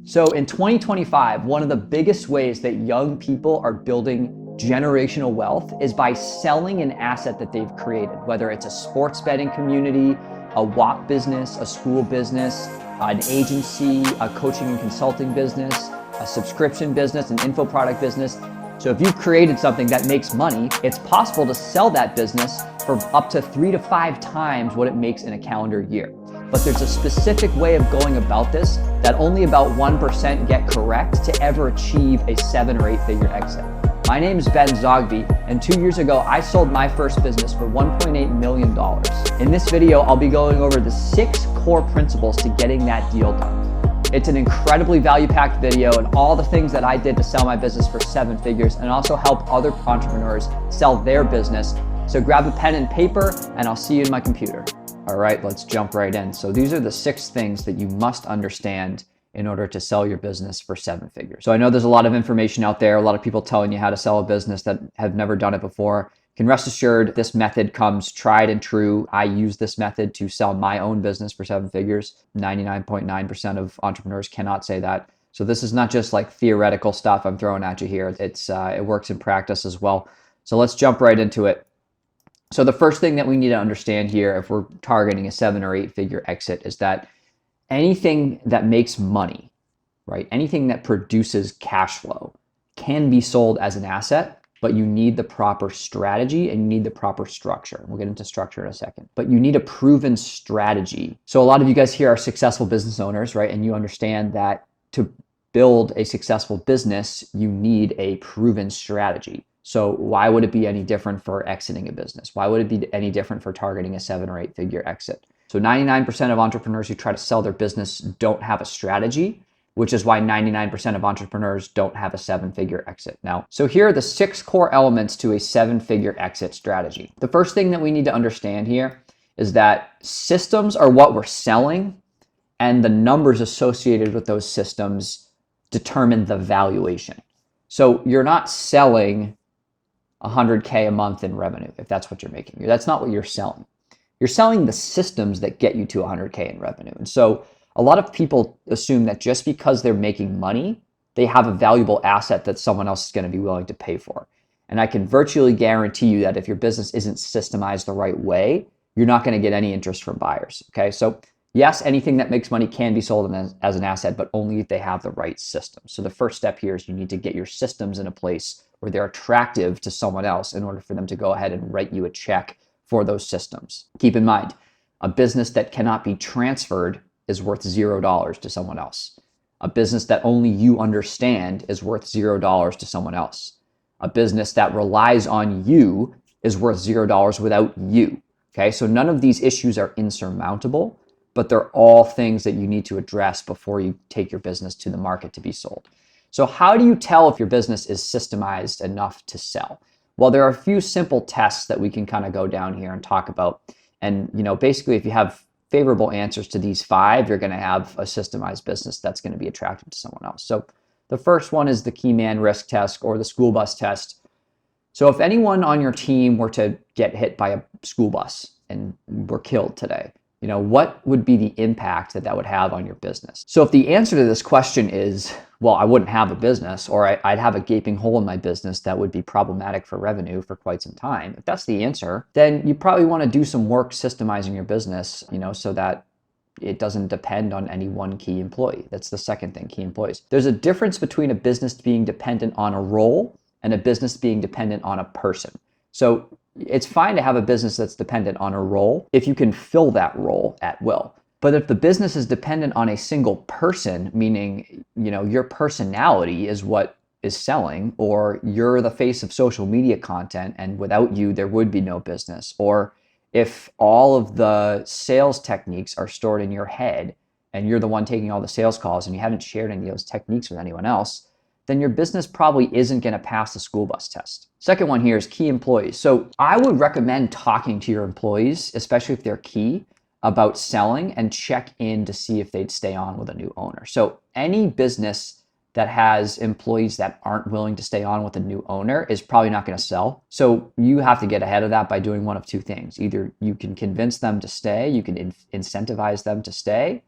So in 2025, one of the biggest ways that young people are building generational wealth is by selling an asset that they've created, whether it's a sports betting community, a WAP business, a school business, an agency, a coaching and consulting business, a subscription business, an info product business. So if you've created something that makes money, it's possible to sell that business for up to 3 to 5 times what it makes in a calendar year. But there's a specific way of going about this that only about 1% get correct to ever achieve a 7 or 8 figure exit. My name is Ben Zogby, and 2 years ago, I sold my first business for $1.8 million. In this video, I'll be going over the 6 core principles to getting that deal done. It's an incredibly value-packed video and all the things that I did to sell my business for 7 figures and also help other entrepreneurs sell their business. So grab a pen and paper and I'll see you in my computer. All right, let's jump right in. So these are the 6 things that you must understand in order to sell your business for 7 figures. So I know there's a lot of information out there, a lot of people telling you how to sell a business that have never done it before. You can rest assured this method comes tried and true. I use this method to sell my own business for 7 figures. 99.9% of entrepreneurs cannot say that. So this is not just like theoretical stuff I'm throwing at you here. It works in practice as well. So let's jump right into it. So the first thing that we need to understand here, if we're targeting a 7 or 8 figure exit, is that anything that makes money, right? Anything that produces cash flow can be sold as an asset, but you need the proper strategy and you need the proper structure. We'll get into structure in a second, but you need a proven strategy. So a lot of you guys here are successful business owners, right? And you understand that to build a successful business, you need a proven strategy. So why would it be any different for exiting a business? Why would it be any different for targeting a 7 or 8 figure exit? So 99% of entrepreneurs who try to sell their business don't have a strategy, which is why 99% of entrepreneurs don't have a 7 figure exit. Now, so here are the 6 core elements to a 7 figure exit strategy. The first thing that we need to understand here is that systems are what we're selling, and the numbers associated with those systems determine the valuation. So you're not selling $100K a month in revenue, if that's what you're making. That's not what you're selling. You're selling the systems that get you to 100K in revenue. And so a lot of people assume that just because they're making money, they have a valuable asset that someone else is going to be willing to pay for. And I can virtually guarantee you that if your business isn't systemized the right way, you're not going to get any interest from buyers. Okay, so yes, anything that makes money can be sold as an asset, but only if they have the right systems. So the first step here is you need to get your systems in a place where they're attractive to someone else in order for them to go ahead and write you a check for those systems. Keep in mind, a business that cannot be transferred is worth $0 to someone else. A business that only you understand is worth $0 to someone else. A business that relies on you is worth $0 without you. Okay, so none of these issues are insurmountable, but they're all things that you need to address before you take your business to the market to be sold. So how do you tell if your business is systemized enough to sell? Well, there are a few simple tests that we can kind of go down here and talk about. And, basically if you have favorable answers to these 5, you're going to have a systemized business that's going to be attractive to someone else. So the first one is the key man risk test or the school bus test. So if anyone on your team were to get hit by a school bus and were killed today, what would be the impact that would have on your business? So if the answer to this question is, well, I wouldn't have a business, or I'd have a gaping hole in my business that would be problematic for revenue for quite some time. If that's the answer, then you probably want to do some work systemizing your business, so that it doesn't depend on any one key employee. That's the second thing, key employees. There's a difference between a business being dependent on a role and a business being dependent on a person. So it's fine to have a business that's dependent on a role if you can fill that role at will. But if the business is dependent on a single person, meaning, your personality is what is selling, or you're the face of social media content and without you, there would be no business. Or if all of the sales techniques are stored in your head and you're the one taking all the sales calls and you haven't shared any of those techniques with anyone else, then your business probably isn't going to pass the school bus test. Second one here is key employees. So I would recommend talking to your employees, especially if they're key, about selling and check in to see if they'd stay on with a new owner. So any business that has employees that aren't willing to stay on with a new owner is probably not going to sell. So you have to get ahead of that by doing one of 2 things. Either you can convince them to stay, you can incentivize them to stay,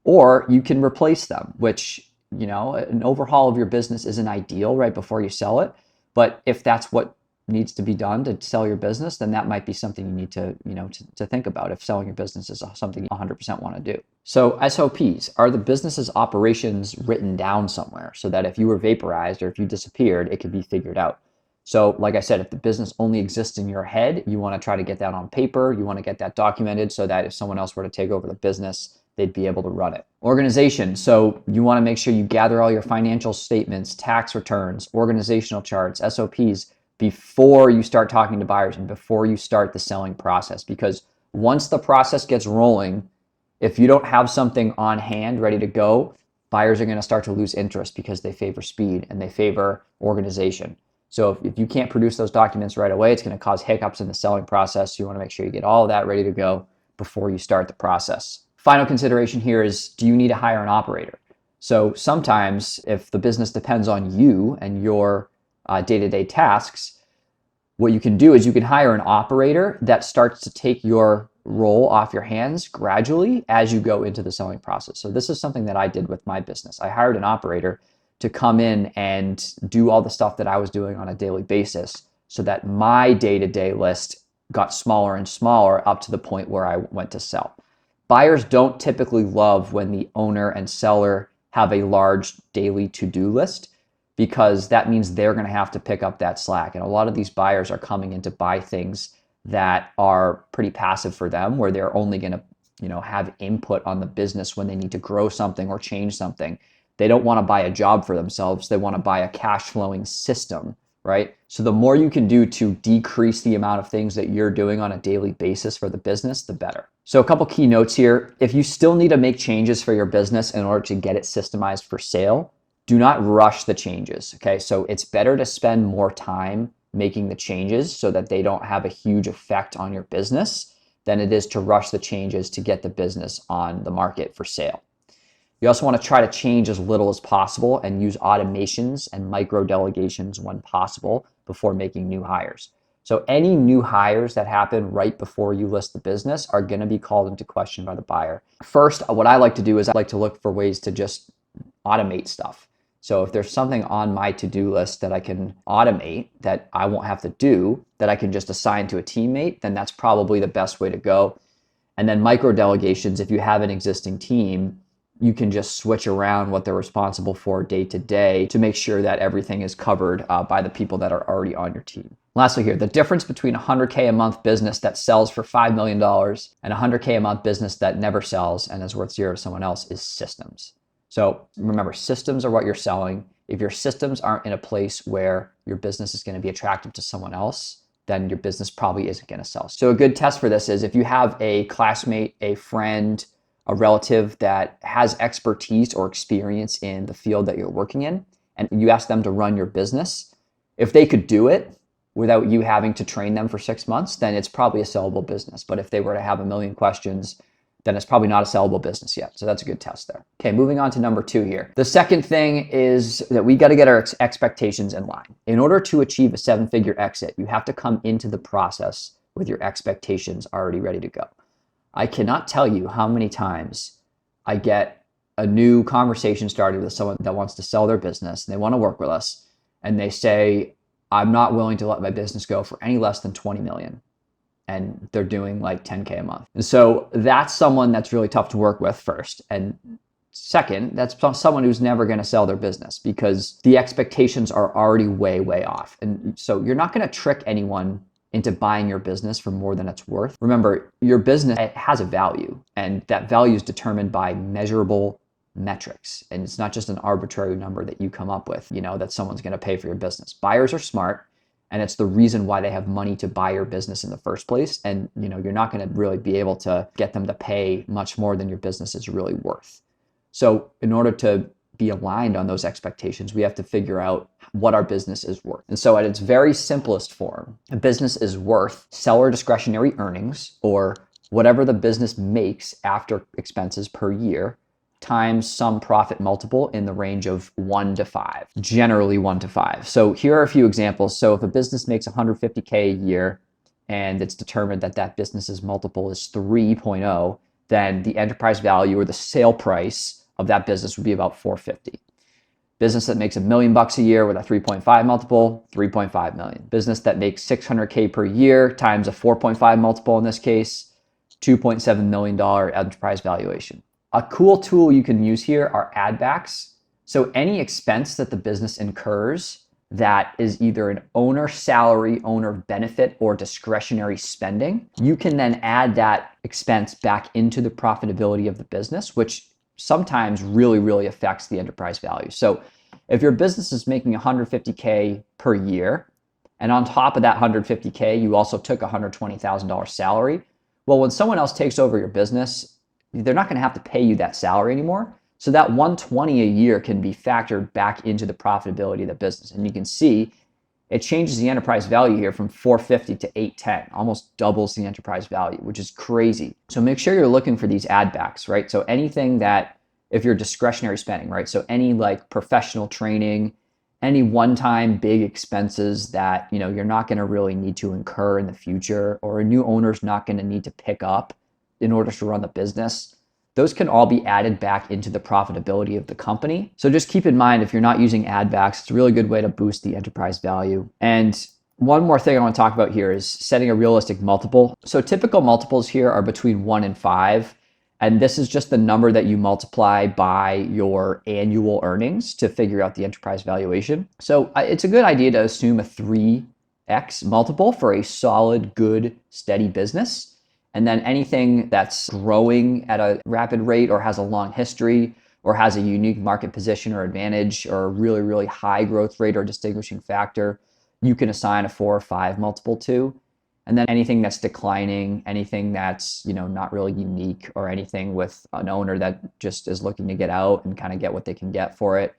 or you can replace them, which an overhaul of your business isn't ideal right before you sell it. But if that's what needs to be done to sell your business, then that might be something you need to, to think about if selling your business is something you 100% want to do. So SOPs, are the business's operations written down somewhere so that if you were vaporized or if you disappeared, it could be figured out? So like I said, if the business only exists in your head, you want to try to get that on paper. You want to get that documented so that if someone else were to take over the business, they'd be able to run it. Organization. So you want to make sure you gather all your financial statements, tax returns, organizational charts, SOPs before you start talking to buyers and before you start the selling process. Because once the process gets rolling, if you don't have something on hand ready to go, buyers are going to start to lose interest because they favor speed and they favor organization. So if you can't produce those documents right away, it's going to cause hiccups in the selling process. So you want to make sure you get all of that ready to go before you start the process. Final consideration here is, do you need to hire an operator? So sometimes if the business depends on you and your day-to-day tasks, what you can do is you can hire an operator that starts to take your role off your hands gradually as you go into the selling process. So this is something that I did with my business. I hired an operator to come in and do all the stuff that I was doing on a daily basis so that my day-to-day list got smaller and smaller up to the point where I went to sell. Buyers don't typically love when the owner and seller have a large daily to-do list, because that means they're going to have to pick up that slack. And a lot of these buyers are coming in to buy things that are pretty passive for them, where they're only going to, have input on the business when they need to grow something or change something. They don't want to buy a job for themselves. They want to buy a cash flowing system, right? So the more you can do to decrease the amount of things that you're doing on a daily basis for the business, the better. So a couple key notes here. If you still need to make changes for your business in order to get it systemized for sale, do not rush the changes, okay? So it's better to spend more time making the changes so that they don't have a huge effect on your business than it is to rush the changes to get the business on the market for sale. You also want to try to change as little as possible and use automations and micro delegations when possible before making new hires. So any new hires that happen right before you list the business are going to be called into question by the buyer. First, what I like to do is I like to look for ways to just automate stuff. So if there's something on my to-do list that I can automate that I won't have to do, that I can just assign to a teammate, then that's probably the best way to go. And then micro delegations, if you have an existing team, you can just switch around what they're responsible for day to day to make sure that everything is covered by the people that are already on your team. Lastly here, the difference between a $100K a month business that sells for $5 million and a $100K a month business that never sells and is worth zero to someone else is systems. So remember, systems are what you're selling. If your systems aren't in a place where your business is going to be attractive to someone else, then your business probably isn't going to sell. So a good test for this is if you have a classmate, a friend, a relative that has expertise or experience in the field that you're working in, and you ask them to run your business, if they could do it without you having to train them for 6 months, then it's probably a sellable business. But if they were to have a million questions, then it's probably not a sellable business yet. So that's a good test there. Okay, moving on to number 2 here. The second thing is that we got to get our expectations in line. In order to achieve a 7-figure exit, you have to come into the process with your expectations already ready to go. I cannot tell you how many times I get a new conversation started with someone that wants to sell their business and they want to work with us, and they say, I'm not willing to let my business go for any less than 20 million. And they're doing like 10K a month. And so that's someone that's really tough to work with, first. And second, that's someone who's never going to sell their business because the expectations are already way, way off. And so you're not going to trick anyone into buying your business for more than it's worth. Remember, your business, it has a value, and that value is determined by measurable metrics. And it's not just an arbitrary number that you come up with, that someone's going to pay for your business. Buyers are smart. And it's the reason why they have money to buy your business in the first place. And you're not going to really be able to get them to pay much more than your business is really worth. So in order to be aligned on those expectations, we have to figure out what our business is worth. And so at its very simplest form, a business is worth seller discretionary earnings, or whatever the business makes after expenses per year, times some profit multiple in the range of 1 to 5, generally 1 to 5. So here are a few examples. So if a business makes 150K a year and it's determined that that business's multiple is 3.0, then the enterprise value or the sale price of that business would be about 450. Business that makes $1 million a year with a 3.5 multiple, 3.5 million. Business that makes 600K per year times a 4.5 multiple in this case, $2.7 million enterprise valuation. A cool tool you can use here are add backs. So any expense that the business incurs that is either an owner salary, owner benefit, or discretionary spending, you can then add that expense back into the profitability of the business, which sometimes really affects the enterprise value. So if your business is making 150K per year, and on top of that 150K, you also took a $120,000 salary, well, when someone else takes over your business, they're not going to have to pay you that salary anymore. So that 120 a year can be factored back into the profitability of the business. And you can see it changes the enterprise value here from 450 to 810, almost doubles the enterprise value, which is crazy. So make sure you're looking for these add backs, right? So anything that, if you're discretionary spending, right? So any like professional training, any one-time big expenses that, you know, you're not going to really need to incur in the future, or a new owner's not going to need to pick up in order to run the business, those can all be added back into the profitability of the company. So just keep in mind, if you're not using add backs, it's a really good way to boost the enterprise value. And one more thing I want to talk about here is setting a realistic multiple. So typical multiples here are between 1 and 5. And this is just the number that you multiply by your annual earnings to figure out the enterprise valuation. So it's a good idea to assume a 3x multiple for a solid, good, steady business. And then anything that's growing at a rapid rate or has a long history or has a unique market position or advantage or a really high growth rate or distinguishing factor, you can assign a 4 or 5 multiple to. And then anything that's declining, anything that's, you know, not really unique, or anything with an owner that just is looking to get out and kind of get what they can get for it,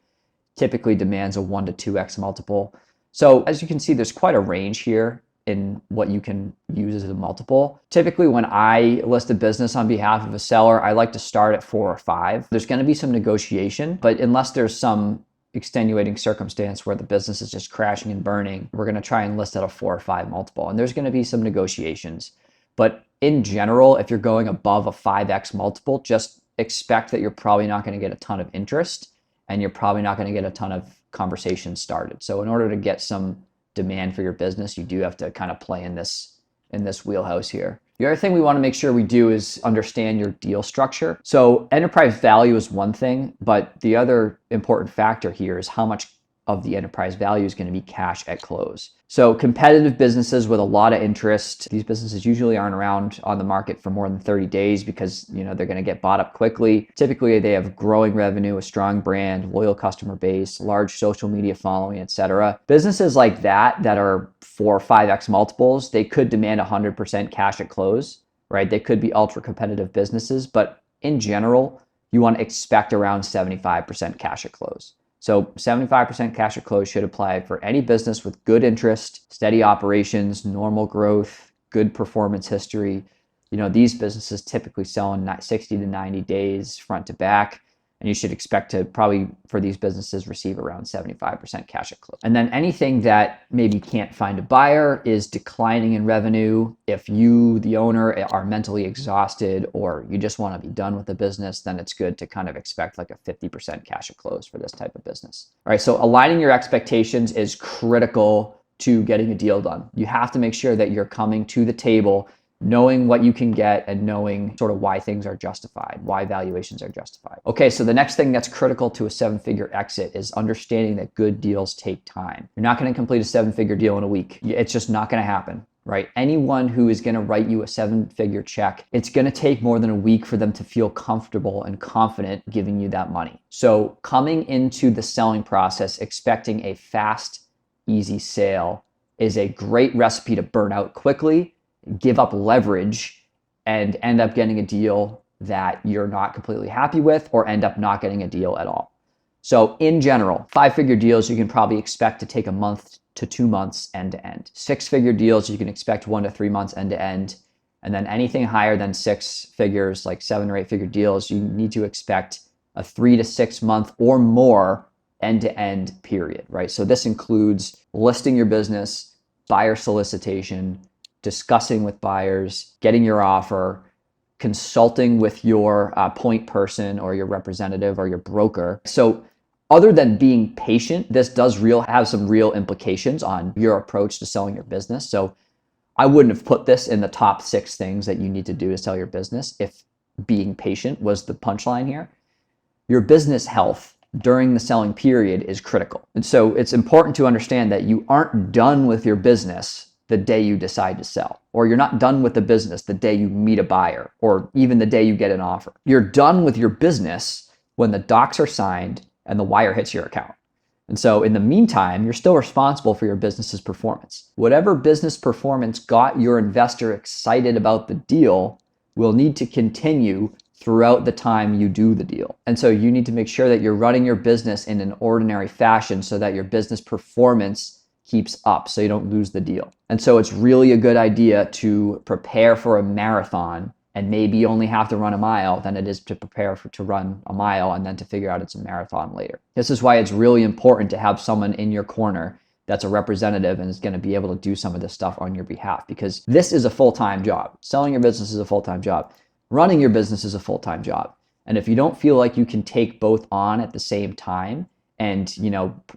typically demands a 1 to 2x multiple. So as you can see, there's quite a range here in what you can use as a multiple. Typically, when I list a business on behalf of a seller, I like to start at 4 or 5. There's going to be some negotiation, but unless there's some extenuating circumstance where the business is just crashing and burning, we're going to try and list at a 4 or 5 multiple. And there's going to be some negotiations. But in general, if you're going above a 5x multiple, just expect that you're probably not going to get a ton of interest, and you're probably not going to get a ton of conversations started. So in order to get some demand for your business, you do have to kind of play in this wheelhouse here. The other thing we want to make sure we do is understand your deal structure. So enterprise value is one thing, but the other important factor here is how much of the enterprise value is going to be cash at close. So competitive businesses with a lot of interest, these businesses usually aren't around on the market for more than 30 days because, you know, they're going to get bought up quickly. Typically, they have growing revenue, a strong brand, loyal customer base, large social media following, etc. Businesses like that are 4 or 5x multiples, they could demand 100% cash at close, right? They could be ultra competitive businesses, but in general, you want to expect around 75% cash at close. So 75% cash at close should apply for any business with good interest, steady operations, normal growth, good performance history. You know, these businesses typically sell in 60 to 90 days front to back, and you should expect to probably, for these businesses, receive around 75% cash at close. And then anything that maybe can't find a buyer is declining in revenue. If you, the owner, are mentally exhausted or you just want to be done with the business, then it's good to kind of expect like a 50% cash at close for this type of business. All right, so aligning your expectations is critical to getting a deal done. You have to make sure that you're coming to the table knowing what you can get and knowing sort of why things are justified, why valuations are justified. Okay, so the next thing that's critical to a 7-figure exit is understanding that good deals take time. You're not going to complete a 7-figure deal in a week. It's just not going to happen, right? Anyone who is going to write you a 7-figure check, it's going to take more than a week for them to feel comfortable and confident giving you that money. So coming into the selling process expecting a fast, easy sale is a great recipe to burn out quickly, give up leverage, and end up getting a deal that you're not completely happy with, or end up not getting a deal at all. So in general, 5-figure deals you can probably expect to take a month to 2 months end to end. 6-figure deals you can expect 1 to 3 months end to end. And then anything higher than 6 figures, like 7 or 8-figure deals, you need to expect a 3 to 6 month or more end to end period, right? So this includes listing your business, buyer solicitation, discussing with buyers, getting your offer, consulting with your point person or your representative or your broker. So Other than being patient, this does have some real implications on your approach to selling your business. So I wouldn't have put this in the top 6 things that you need to do to sell your business if being patient was the punchline here. Your business health during the selling period is critical. And so it's important to understand that you aren't done with your business the day you decide to sell, or you're not done with the business the day you meet a buyer, or even the day you get an offer. You're done with your business when the docs are signed and the wire hits your account. And so in the meantime, you're still responsible for your business's performance. Whatever business performance got your investor excited about the deal will need to continue throughout the time you do the deal. And so you need to make sure that you're running your business in an ordinary fashion so that your business performance keeps up so you don't lose the deal. And so it's really a good idea to prepare for a marathon and maybe only have to run a mile than it is to prepare to run a mile and then to figure out it's a marathon later. This is why it's really important to have someone in your corner that's a representative and is going to be able to do some of this stuff on your behalf, because this is a full-time job. Selling your business is a full-time job. Running your business is a full-time job. And if you don't feel like you can take both on at the same time and,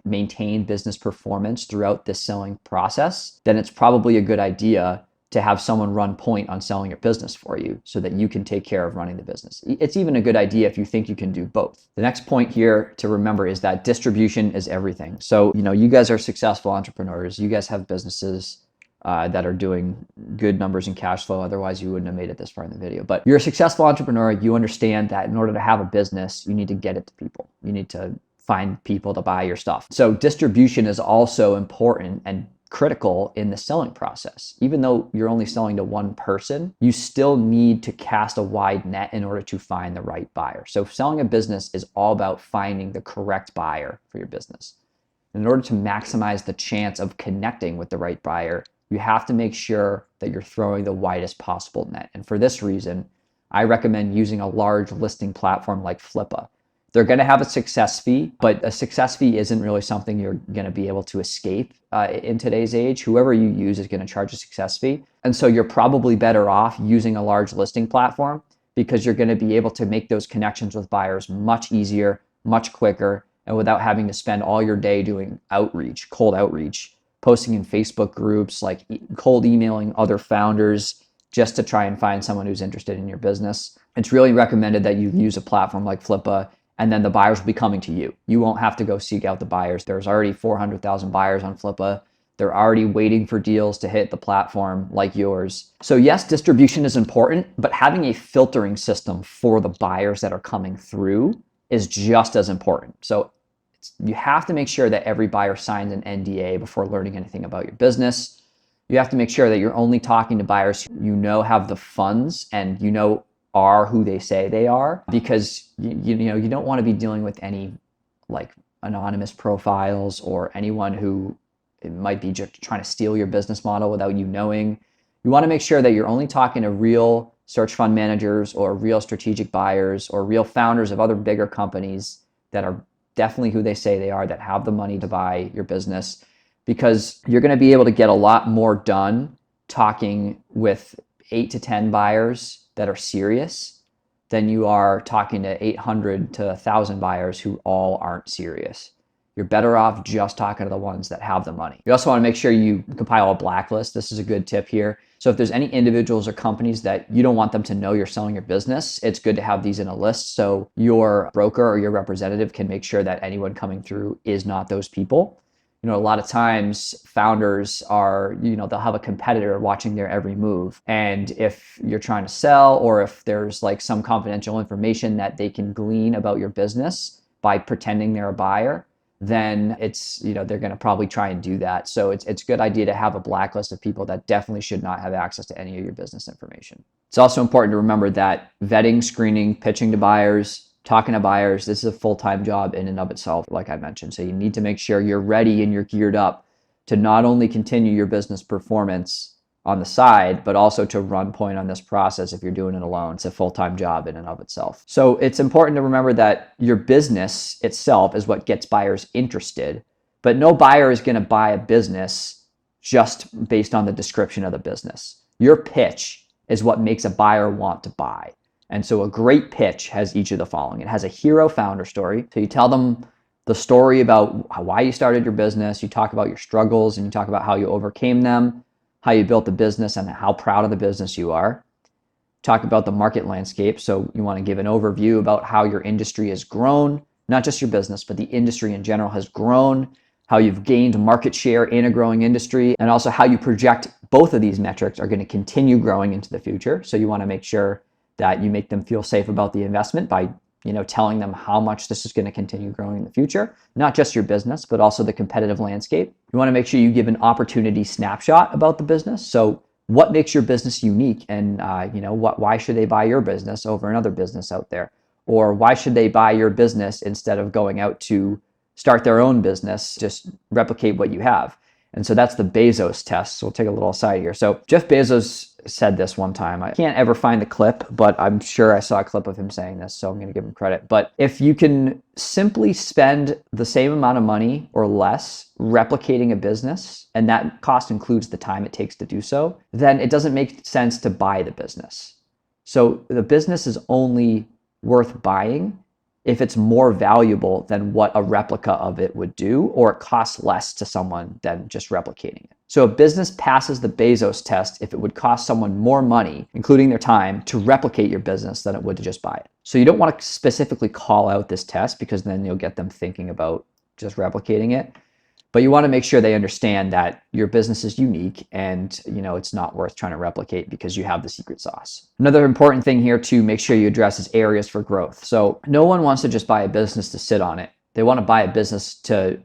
maintain business performance throughout this selling process, then it's probably a good idea to have someone run point on selling your business for you so that you can take care of running the business. It's even a good idea if you think you can do both. The next point here to remember is that distribution is everything. So, you guys are successful entrepreneurs. You guys have businesses that are doing good numbers in cash flow. Otherwise, you wouldn't have made it this far in the video. But you're a successful entrepreneur. You understand that in order to have a business, you need to get it to people. You need to find people to buy your stuff. So distribution is also important and critical in the selling process. Even though you're only selling to one person, you still need to cast a wide net in order to find the right buyer. So selling a business is all about finding the correct buyer for your business. In order to maximize the chance of connecting with the right buyer, you have to make sure that you're throwing the widest possible net. And for this reason, I recommend using a large listing platform like Flippa. They're going to have a success fee, but a success fee isn't really something you're going to be able to escape in today's age. Whoever you use is going to charge a success fee. And so you're probably better off using a large listing platform because you're going to be able to make those connections with buyers much easier, much quicker, and without having to spend all your day doing outreach, cold outreach, posting in Facebook groups, like cold emailing other founders just to try and find someone who's interested in your business. It's really recommended that you use a platform like Flippa, and then the buyers will be coming to you. You won't have to go seek out the buyers. There's already 400,000 buyers on Flippa. They're already waiting for deals to hit the platform like yours. So yes, distribution is important, but having a filtering system for the buyers that are coming through is just as important. So you have to make sure that every buyer signs an NDA before learning anything about your business. You have to make sure that you're only talking to buyers who have the funds and are who they say they are, because you don't want to be dealing with any like anonymous profiles or anyone who might be just trying to steal your business model without you knowing. You want to make sure that you're only talking to real search fund managers or real strategic buyers or real founders of other bigger companies that are definitely who they say they are, that have the money to buy your business, because you're going to be able to get a lot more done talking with 8 to 10 buyers that are serious than you are talking to 800 to 1,000 buyers who all aren't serious. You're better off just talking to the ones that have the money. You also want to make sure you compile a blacklist. This is a good tip here. So if there's any individuals or companies that you don't want them to know you're selling your business, it's good to have these in a list so your broker or your representative can make sure that anyone coming through is not those people. A lot of times founders are, they'll have a competitor watching their every move. And if you're trying to sell, or if there's like some confidential information that they can glean about your business by pretending they're a buyer, then it's, they're going to probably try and do that. So it's a good idea to have a blacklist of people that definitely should not have access to any of your business information. It's also important to remember that vetting, screening, pitching to buyers, talking to buyers, this is a full-time job in and of itself, like I mentioned. So you need to make sure you're ready and you're geared up to not only continue your business performance on the side, but also to run point on this process if you're doing it alone. It's a full-time job in and of itself. So it's important to remember that your business itself is what gets buyers interested, but no buyer is going to buy a business just based on the description of the business. Your pitch is what makes a buyer want to buy. And so a great pitch has each of the following. It has a hero founder story. So you tell them the story about why you started your business. You talk about your struggles and you talk about how you overcame them, how you built the business and how proud of the business you are. Talk about the market landscape. So you want to give an overview about how your industry has grown, not just your business, but the industry in general has grown, how you've gained market share in a growing industry, and also how you project both of these metrics are going to continue growing into the future. So you want to make sure that you make them feel safe about the investment by telling them how much this is going to continue growing in the future, not just your business, but also the competitive landscape. You want to make sure you give an opportunity snapshot about the business. So what makes your business unique, and why should they buy your business over another business out there? Or why should they buy your business instead of going out to start their own business, just replicate what you have? And so that's the Bezos test. So we'll take a little aside here. So Jeff Bezos said this one time. I can't ever find the clip, but I'm sure I saw a clip of him saying this, so I'm going to give him credit. But if you can simply spend the same amount of money or less replicating a business, and that cost includes the time it takes to do so, then it doesn't make sense to buy the business. So the business is only worth buying if it's more valuable than what a replica of it would do, or it costs less to someone than just replicating it. So a business passes the Bezos test if it would cost someone more money, including their time, to replicate your business than it would to just buy it. So you don't want to specifically call out this test, because then you'll get them thinking about just replicating it. But you want to make sure they understand that your business is unique and it's not worth trying to replicate because you have the secret sauce. Another important thing here to make sure you address is areas for growth. So no one wants to just buy a business to sit on it. They want to buy a business to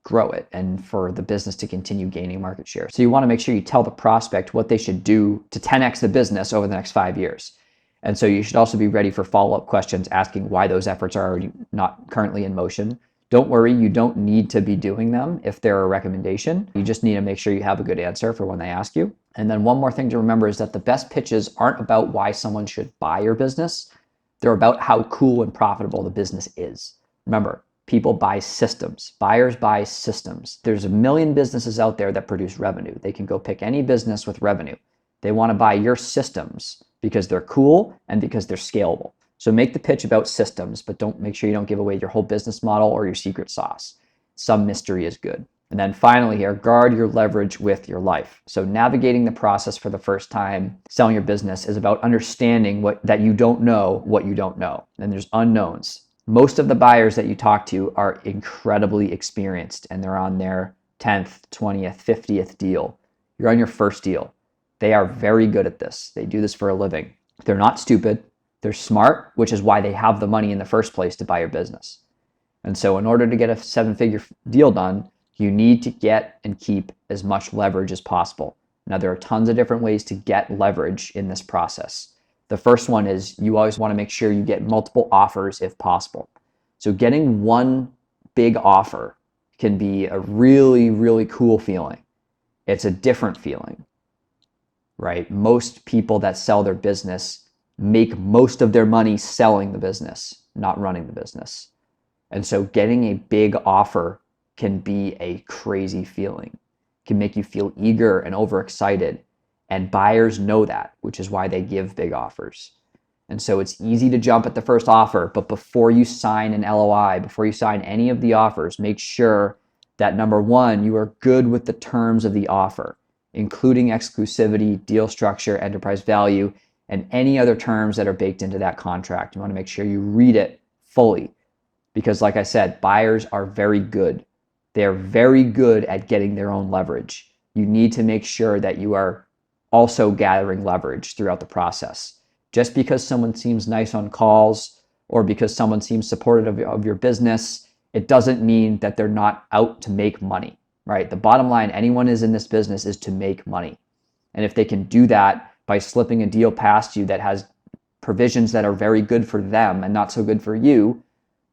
grow it and for the business to continue gaining market share. So you want to make sure you tell the prospect what they should do to 10x the business over the next 5 years. And so you should also be ready for follow-up questions asking why those efforts are already not currently in motion. Don't worry, you don't need to be doing them if they're a recommendation. You just need to make sure you have a good answer for when they ask you. And then one more thing to remember is that the best pitches aren't about why someone should buy your business. They're about how cool and profitable the business is. Remember, people buy systems. Buyers buy systems. There's a million businesses out there that produce revenue. They can go pick any business with revenue. They want to buy your systems because they're cool and because they're scalable. So make the pitch about systems, but make sure you don't give away your whole business model or your secret sauce. Some mystery is good. And then finally here, guard your leverage with your life. So navigating the process for the first time, selling your business, is about understanding that you don't know what you don't know. And there's unknowns. Most of the buyers that you talk to are incredibly experienced and they're on their 10th, 20th, 50th deal. You're on your first deal. They are very good at this. They do this for a living. They're not stupid. They're smart, which is why they have the money in the first place to buy your business. And so in order to get a 7-figure deal done, you need to get and keep as much leverage as possible. Now, there are tons of different ways to get leverage in this process. The first one is you always want to make sure you get multiple offers if possible. So getting one big offer can be a really, really cool feeling. It's a different feeling, right? Most people that sell their business make most of their money selling the business, not running the business. And so getting a big offer can be a crazy feeling. It can make you feel eager and overexcited. And buyers know that, which is why they give big offers. And so it's easy to jump at the first offer, but before you sign an LOI, before you sign any of the offers, make sure that number one, you are good with the terms of the offer, including exclusivity, deal structure, enterprise value, and any other terms that are baked into that contract. You want to make sure you read it fully because, like I said, buyers are very good. They are very good at getting their own leverage. You need to make sure that you are also gathering leverage throughout the process. Just because someone seems nice on calls or because someone seems supportive of your business, it doesn't mean that they're not out to make money, right? The bottom line, anyone is in this business is to make money. And if they can do that by slipping a deal past you that has provisions that are very good for them and not so good for you,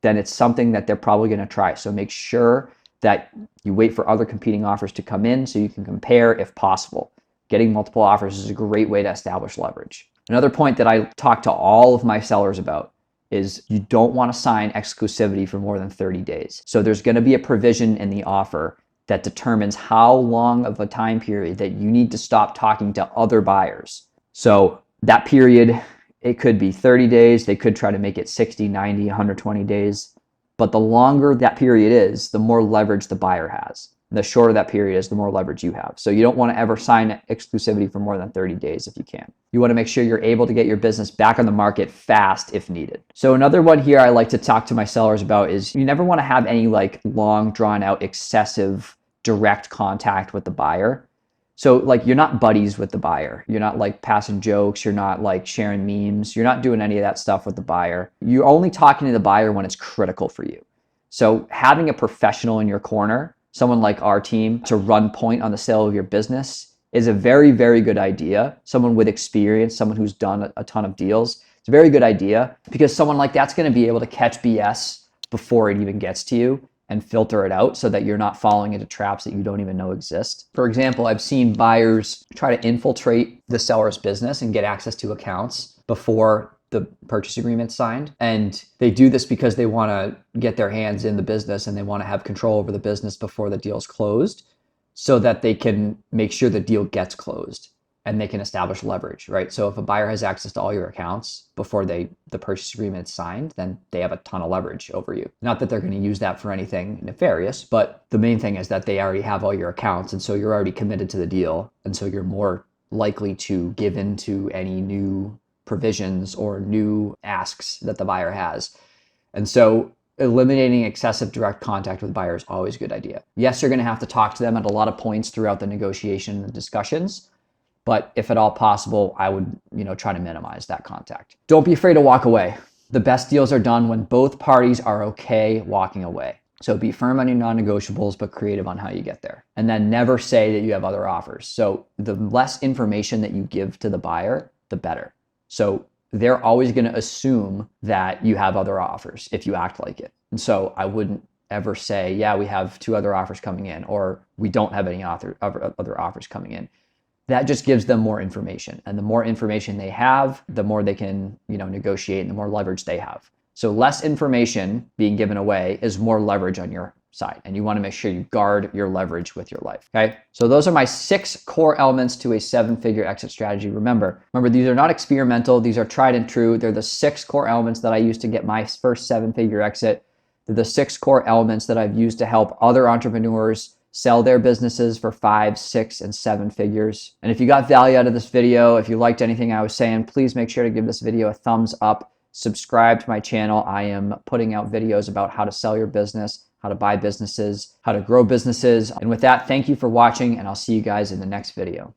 then it's something that they're probably going to try. So make sure that you wait for other competing offers to come in so you can compare if possible. Getting multiple offers is a great way to establish leverage. Another point that I talk to all of my sellers about is you don't want to sign exclusivity for more than 30 days. So there's going to be a provision in the offer that determines how long of a time period that you need to stop talking to other buyers. So that period, it could be 30 days. They could try to make it 60, 90, 120 days. But the longer that period is, the more leverage the buyer has. The shorter that period is, the more leverage you have. So you don't want to ever sign exclusivity for more than 30 days if you can. You want to make sure you're able to get your business back on the market fast if needed. So another one here I like to talk to my sellers about is you never want to have any like long drawn out excessive direct contact with the buyer. So like you're not buddies with the buyer. You're not like passing jokes. You're not like sharing memes. You're not doing any of that stuff with the buyer. You're only talking to the buyer when it's critical for you. So having a professional in your corner, someone like our team, to run point on the sale of your business is a very, very good idea. Someone with experience, someone who's done a ton of deals. It's a very good idea because someone like that's going to be able to catch BS before it even gets to you and filter it out so that you're not falling into traps that you don't even know exist. For example, I've seen buyers try to infiltrate the seller's business and get access to accounts before the purchase agreement signed. And they do this because they want to get their hands in the business and they want to have control over the business before the deal's closed so that they can make sure the deal gets closed and they can establish leverage, right? So if a buyer has access to all your accounts before the purchase agreement is signed, then they have a ton of leverage over you. Not that they're going to use that for anything nefarious, but the main thing is that they already have all your accounts. And so you're already committed to the deal. And so you're more likely to give into any new provisions or new asks that the buyer has. And so eliminating excessive direct contact with the buyer is always a good idea. Yes, you're going to have to talk to them at a lot of points throughout the negotiation and discussions, but if at all possible, I would, try to minimize that contact. Don't be afraid to walk away. The best deals are done when both parties are okay walking away. So be firm on your non-negotiables, but creative on how you get there. And then never say that you have other offers. So the less information that you give to the buyer, the better. So they're always going to assume that you have other offers if you act like it. And so I wouldn't ever say, yeah, we have 2 other offers coming in, or we don't have any other offers coming in. That just gives them more information. And the more information they have, the more they can, negotiate and the more leverage they have. So less information being given away is more leverage on your side. And you want to make sure you guard your leverage with your life. Okay. So those are my 6 core elements to a 7-figure exit strategy. Remember, these are not experimental. These are tried and true. They're the 6 core elements that I used to get my first 7-figure exit. They're the 6 core elements that I've used to help other entrepreneurs sell their businesses for 5, 6, and 7 figures. And if you got value out of this video, if you liked anything I was saying, please make sure to give this video a thumbs up. Subscribe to my channel. I am putting out videos about how to sell your business, how to buy businesses, how to grow businesses. And with that, thank you for watching, and I'll see you guys in the next video.